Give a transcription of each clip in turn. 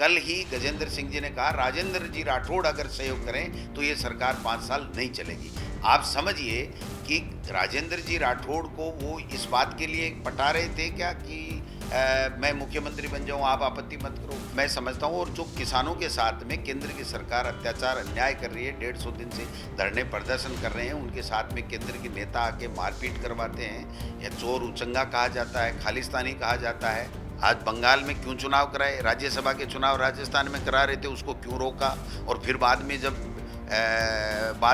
कल ही गजेंद्र सिंह जी ने कहा राजेंद्र जी राठौड़ अगर सहयोग करें तो ये सरकार 5 साल नहीं चलेगी। आप समझिए कि राजेंद्र जी राठौड़ को वो इस बात के लिए पटा रहे थे क्या कि मैं मुख्यमंत्री बन जाऊं, आप आपत्ति मत करो। मैं समझता हूं, और जो किसानों के साथ में केंद्र की सरकार अत्याचार अन्याय कर रही है, 150 दिन से धरने प्रदर्शन कर रहे हैं, उनके साथ में केंद्र के नेता आके मारपीट करवाते हैं, या चोर उचंगा कहा जाता है, खालिस्तानी कहा जाता है। आज बंगाल में क्यों चुनाव कराए, राज्यसभा के चुनाव राजस्थान में करा रहे थे, उसको क्यों रोका, और फिर बाद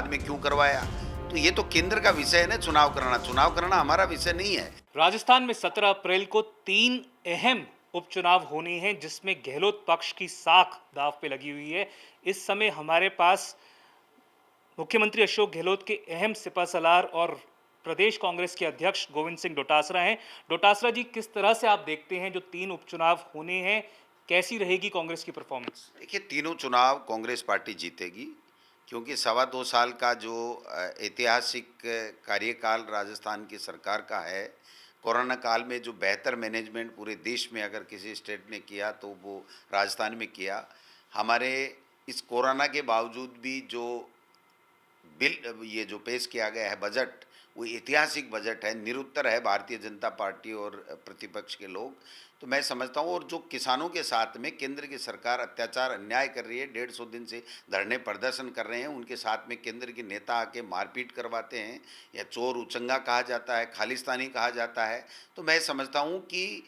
में क्यों करवाया। तो ये तो केंद्र का विषय है ना, चुनाव करना हमारा विषय नहीं है। राजस्थान में 17 अप्रैल को 3 अहम उपचुनाव होने हैं, जिसमें गहलोत पक्ष की साख दांव पे लगी हुई है। इस समय हमारे पास मुख्यमंत्री अशोक गहलोत के अहम सिपहसालार और प्रदेश कांग्रेस के अध्यक्ष गोविंद सिंह डोटासरा हैं। डोटासरा जी, किस तरह से आप देखते हैं जो 3 उपचुनाव होने हैं, कैसी रहेगी कांग्रेस की परफॉर्मेंस? देखिए, तीनों चुनाव कांग्रेस पार्टी जीतेगी, क्योंकि 2.25 साल का जो ऐतिहासिक कार्यकाल राजस्थान की सरकार का है। कोरोना काल में जो बेहतर मैनेजमेंट पूरे देश में अगर किसी स्टेट ने किया तो वो राजस्थान में किया। हमारे इस कोरोना के बावजूद भी जो बिल ये जो पेश किया गया है बजट, वो ऐतिहासिक बजट है, निरुत्तर है भारतीय जनता पार्टी और प्रतिपक्ष के लोग। तो मैं समझता हूँ, और जो किसानों के साथ में केंद्र की सरकार अत्याचार अन्याय कर रही है, 150 दिन से धरने प्रदर्शन कर रहे हैं, उनके साथ में केंद्र के नेता आके मारपीट करवाते हैं, या चोर उचंगा कहा जाता है, खालिस्तानी कहा जाता है। तो मैं समझता हूँ कि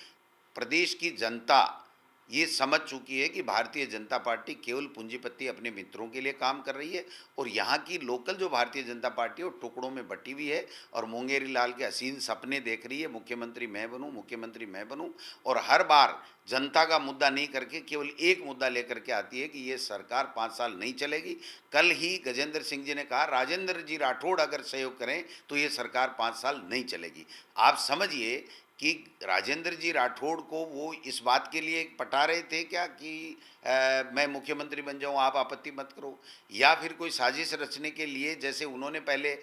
प्रदेश की जनता ये समझ चुकी है कि भारतीय जनता पार्टी केवल पूंजीपति अपने मित्रों के लिए काम कर रही है, और यहाँ की लोकल जो भारतीय जनता पार्टी है वो टुकड़ों में बटी हुई है, और मुंगेरी लाल के हसीन सपने देख रही है, मुख्यमंत्री मैं बनूं, मुख्यमंत्री मैं बनूं। और हर बार जनता का मुद्दा नहीं करके केवल एक मुद्दा लेकर के आती है कि ये सरकार 5 साल नहीं चलेगी। कल ही गजेंद्र सिंह जी ने कहा राजेंद्र जी राठौड़ अगर सहयोग करें तो ये सरकार 5 साल नहीं चलेगी। आप समझिए कि राजेंद्र जी राठौड़ को वो इस बात के लिए पटा रहे थे क्या कि मैं मुख्यमंत्री बन जाऊं, आप आपत्ति मत करो, या फिर कोई साजिश रचने के लिए जैसे उन्होंने पहले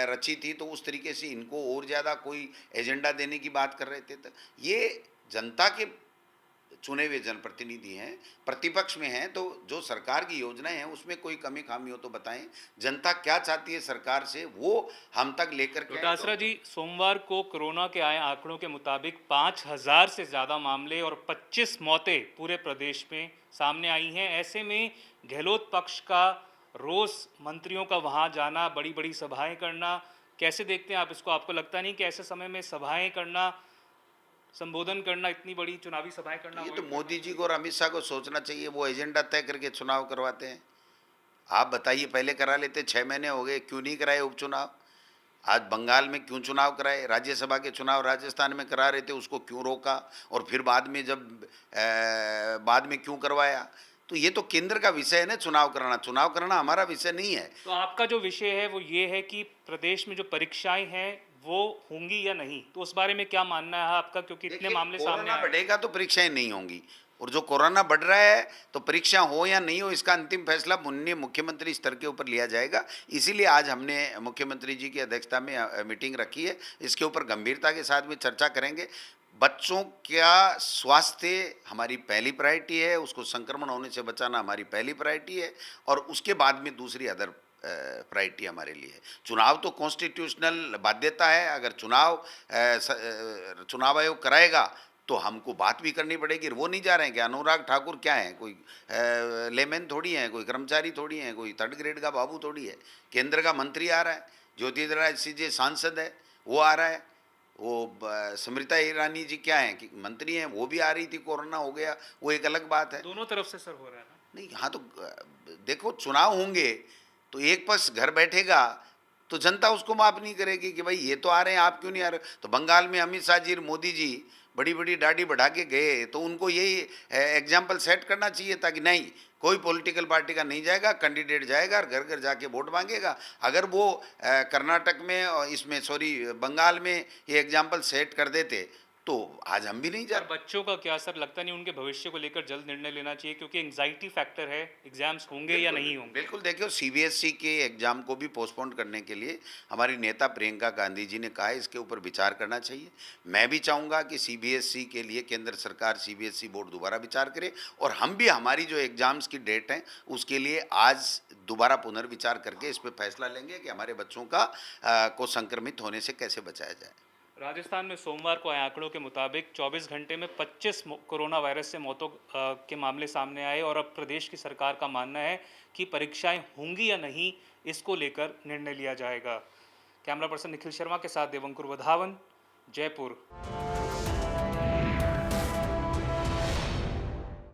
रची थी, तो उस तरीके से इनको और ज़्यादा कोई एजेंडा देने की बात कर रहे थे। तो ये जनता के चुने हुए जनप्रतिनिधि हैं, प्रतिपक्ष में हैं, तो जो सरकार की योजनाएं हैं उसमें कोई कमी खामी हो तो बताएं। जनता क्या चाहती है सरकार से, वो हम तक लेकर के आए। डोटासरा जी, सोमवार को कोरोना के आए आंकड़ों के मुताबिक 5,000 से ज़्यादा मामले और 25 मौतें पूरे प्रदेश में सामने आई हैं। ऐसे में गहलोत पक्ष का रोज़ मंत्रियों का वहाँ जाना, बड़ी बड़ी सभाएं करना, कैसे देखते हैं आप इसको? आपको लगता नहीं कि ऐसे समय में सभाएं करना, संबोधन करना, इतनी बड़ी चुनावी सभाएं करना ये तो अवॉइड करना मोदी जी चाहिए? को और अमित शाह को सोचना चाहिए, वो एजेंडा तय करके चुनाव करवाते हैं। आप बताइए, पहले करा लेते, 6 महीने हो गए, क्यों नहीं कराए उपचुनाव। आज बंगाल में क्यों चुनाव कराए, राज्यसभा के चुनाव राजस्थान में करा रहे थे, उसको क्यों रोका, और फिर बाद में क्यों करवाया। तो ये तो केंद्र का विषय है ना, चुनाव करना हमारा विषय नहीं है। तो आपका जो विषय है वो ये है कि प्रदेश में जो परीक्षाएं हैं वो होंगी या नहीं, तो उस बारे में क्या मानना है आपका, क्योंकि इतने देखिए, मामले सामने कोरोना आए? बढ़ेगा तो परीक्षाएं नहीं होंगी, और जो कोरोना बढ़ रहा है तो परीक्षा हो या नहीं हो, इसका अंतिम फैसला माननीय मुख्यमंत्री स्तर के ऊपर लिया जाएगा। इसीलिए आज हमने मुख्यमंत्री जी की अध्यक्षता में मीटिंग रखी है। इसके ऊपर गंभीरता के साथ में चर्चा करेंगे। बच्चों का स्वास्थ्य हमारी पहली प्रायोरिटी है, उसको संक्रमण होने से बचाना हमारी पहली प्रायोरिटी है, और उसके बाद में दूसरी अदर प्रायोरिटी हमारे लिए है। चुनाव तो कॉन्स्टिट्यूशनल बाध्यता है, अगर चुनाव आयोग कराएगा तो हमको बात भी करनी पड़ेगी। वो नहीं जा रहे हैं कि अनुराग ठाकुर क्या है, कोई लेमैन थोड़ी है, कोई कर्मचारी थोड़ी है, कोई 3rd ग्रेड का बाबू थोड़ी है। केंद्र का मंत्री आ रहा है, ज्योतिरादित्य सिंधिया सांसद है, वो आ रहा है। वो स्मृता ईरानी जी क्या है कि मंत्री हैं, वो भी आ रही थी, कोरोना हो गया, वो एक अलग बात है। दोनों तरफ से सर हो रहा है ना? नहीं, हाँ तो देखो, चुनाव होंगे तो एक पक्ष घर बैठेगा तो जनता उसको माफ नहीं करेगी कि भाई ये तो आ रहे हैं, आप क्यों नहीं आ रहे। तो बंगाल में अमित शाह जी और मोदी जी बड़ी बड़ी दाढ़ी बढ़ा के गए, तो उनको यही एग्जाम्पल सेट करना चाहिए था कि नहीं, कोई पॉलिटिकल पार्टी का नहीं जाएगा, कैंडिडेट जाएगा और घर घर जाके वोट मांगेगा। अगर वो कर्नाटक में और इसमें सॉरी बंगाल में ये एग्जाम्पल सेट कर देते तो आज हम भी नहीं पर जाते। बच्चों का क्या असर, लगता नहीं उनके भविष्य को लेकर जल्द निर्णय लेना चाहिए, क्योंकि एंग्जाइटी फैक्टर है, एग्जाम्स होंगे या नहीं होंगे। बिल्कुल देखिए, सीबीएसई के एग्जाम को भी पोस्टपोन करने के लिए हमारी नेता प्रियंका गांधी जी ने कहा है इसके ऊपर विचार करना चाहिए। मैं भी चाहूँगा कि सीबीएसई के लिए केंद्र सरकार, सीबीएसई बोर्ड दोबारा विचार करे, और हम भी हमारी जो एग्जाम्स की डेट है उसके लिए आज दोबारा पुनर्विचार करके इस पर फैसला लेंगे कि हमारे बच्चों को संक्रमित होने से कैसे बचाया जाए। राजस्थान में सोमवार को आए आंकड़ों के मुताबिक 24 घंटे में 25 कोरोना वायरस से मौतों के मामले सामने आए, और अब प्रदेश की सरकार का मानना है कि परीक्षाएं होंगी या नहीं, इसको लेकर निर्णय लिया जाएगा। कैमरा पर्सन निखिल शर्मा के साथ देवंकुर वधावन, जयपुर।